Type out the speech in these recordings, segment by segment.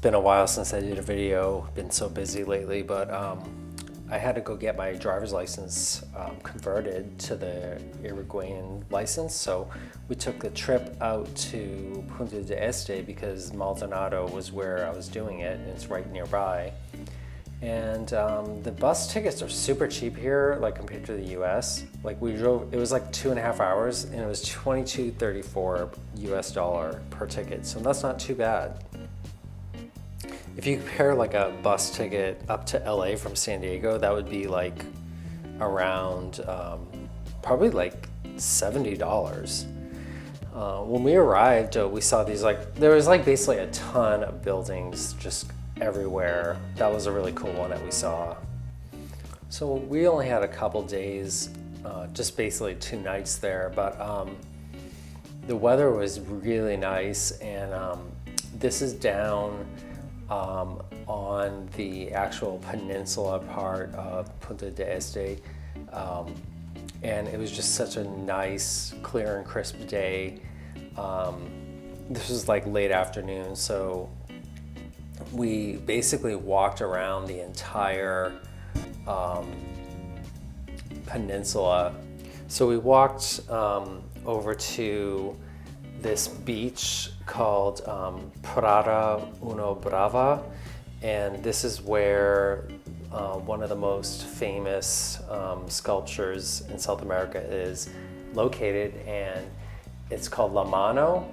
Been a while since I did a video, been so busy lately, but I had to go get my driver's license converted to the Uruguayan license. So we took the trip out to Punta del Este because Maldonado was where I was doing it, and it's right nearby. And the bus tickets are super cheap here, like compared to the US. Like we drove, it was like 2.5 hours, and it was $22.34 US dollar per ticket. So that's not too bad. If you compare like a bus ticket up to LA from San Diego, that would be like around probably like $70. When we arrived, we saw these there was like basically a ton of buildings just everywhere. That was a really cool one that we saw. So we only had a couple days, just basically 2 nights there, but the weather was really nice, and this is down on the actual peninsula part of Punta del Este, and it was just such a nice, clear and crisp day. This was like late afternoon, so we basically walked around the entire peninsula. So we walked over to this beach called Playa Brava, and this is where one of the most famous sculptures in South America is located, and it's called La Mano,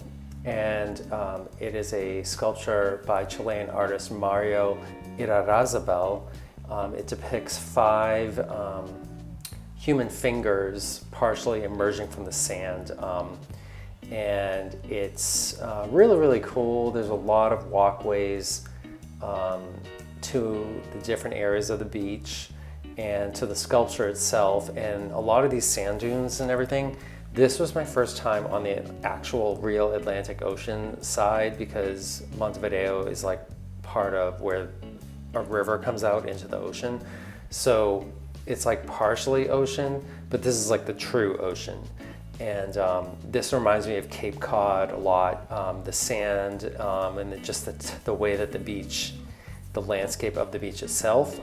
and it is a sculpture by Chilean artist Mario Irárrazabal. It depicts 5 human fingers partially emerging from the sand. And it's really cool. There's a lot of walkways to the different areas of the beach and to the sculpture itself, and a lot of these sand dunes and everything. This was my first time on the actual real Atlantic Ocean side, because Montevideo is like part of where a river comes out into the ocean. So it's like partially ocean, but this is like the true ocean. And this reminds me of Cape Cod a lot. The sand and just the way that the beach, the landscape of the beach itself.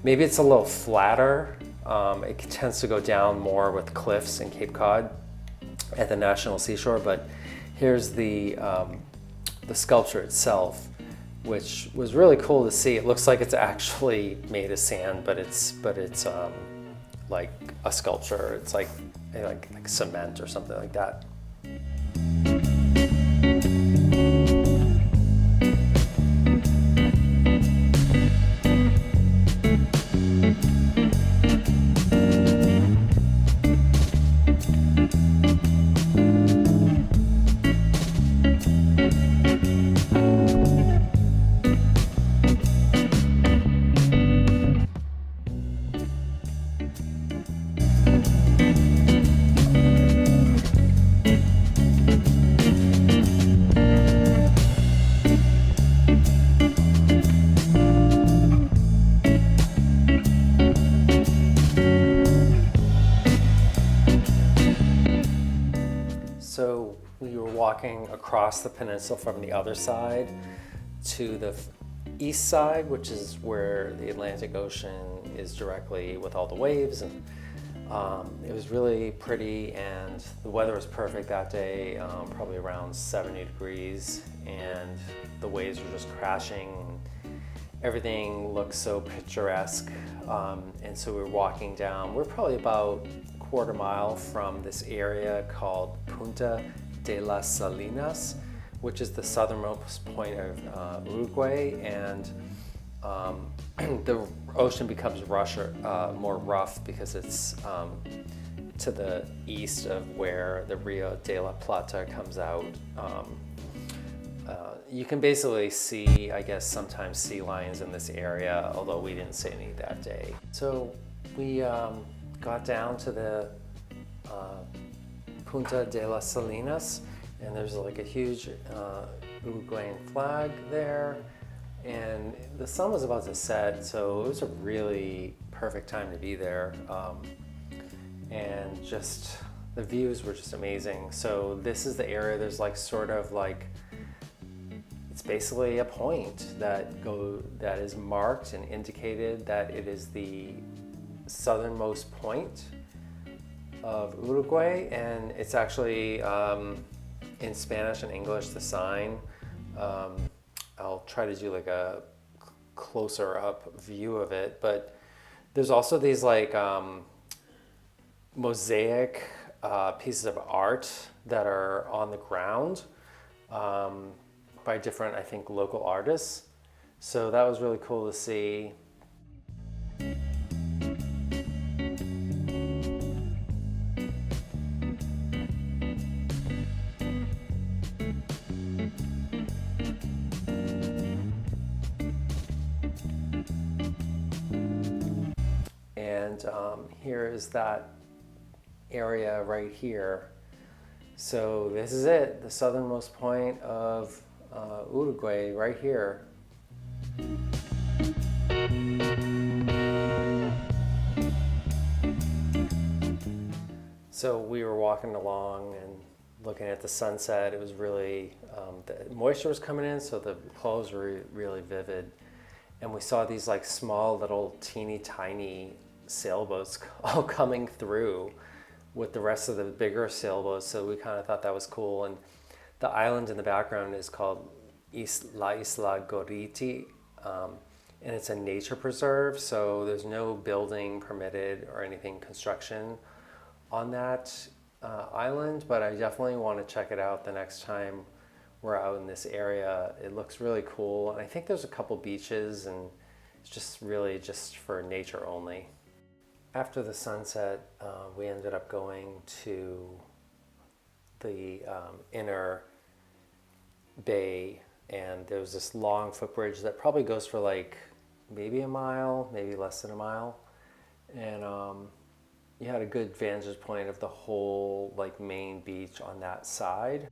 Maybe it's a little flatter. It tends to go down more with cliffs in Cape Cod at the National Seashore, but here's the sculpture itself, which was really cool to see. It looks like it's actually made of sand, but it's like a sculpture. It's like cement or something like that. So we were walking across the peninsula from the other side to the east side, which is where the Atlantic Ocean is directly with all the waves, and it was really pretty, and the weather was perfect that day, probably around 70 degrees, and the waves were just crashing. Everything looked so picturesque, and so we were walking down. We're probably about a quarter mile from this area called Punta de las Solinas, which is the southernmost point of Uruguay, and the ocean becomes more rough because it's to the east of where the Rio de la Plata comes out. You can basically see, I guess, sometimes sea lions in this area, although we didn't see any that day. So we got down to the Punta de las Solinas, and there's like a huge Uruguayan flag there, and the sun was about to set, so it was a really perfect time to be there, and just the views were just amazing. So this is the area. There's like sort of like, it's basically a point that is marked and indicated that it is the southernmost point of Uruguay, and it's actually in Spanish and English, the sign. I'll try to do like a closer up view of it, but there's also these like mosaic pieces of art that are on the ground by different, I think, local artists. So that was really cool to see. And here is that area right here. So this is it, the southernmost point of Uruguay, right here. So we were walking along and looking at the sunset. It was really, the moisture was coming in, so the clothes were really vivid. And we saw these like small little teeny tiny sailboats all coming through with the rest of the bigger sailboats. So we kind of thought that was cool. And the island in the background is called Isla Gorriti, and it's a nature preserve. So there's no building permitted or anything construction on that island, but I definitely want to check it out the next time we're out in this area. It looks really cool. And I think there's a couple beaches, and it's just really just for nature only. After the sunset, we ended up going to the inner bay, and there was this long footbridge that probably goes for like maybe a mile, maybe less than a mile. And you had a good vantage point of the whole like main beach on that side.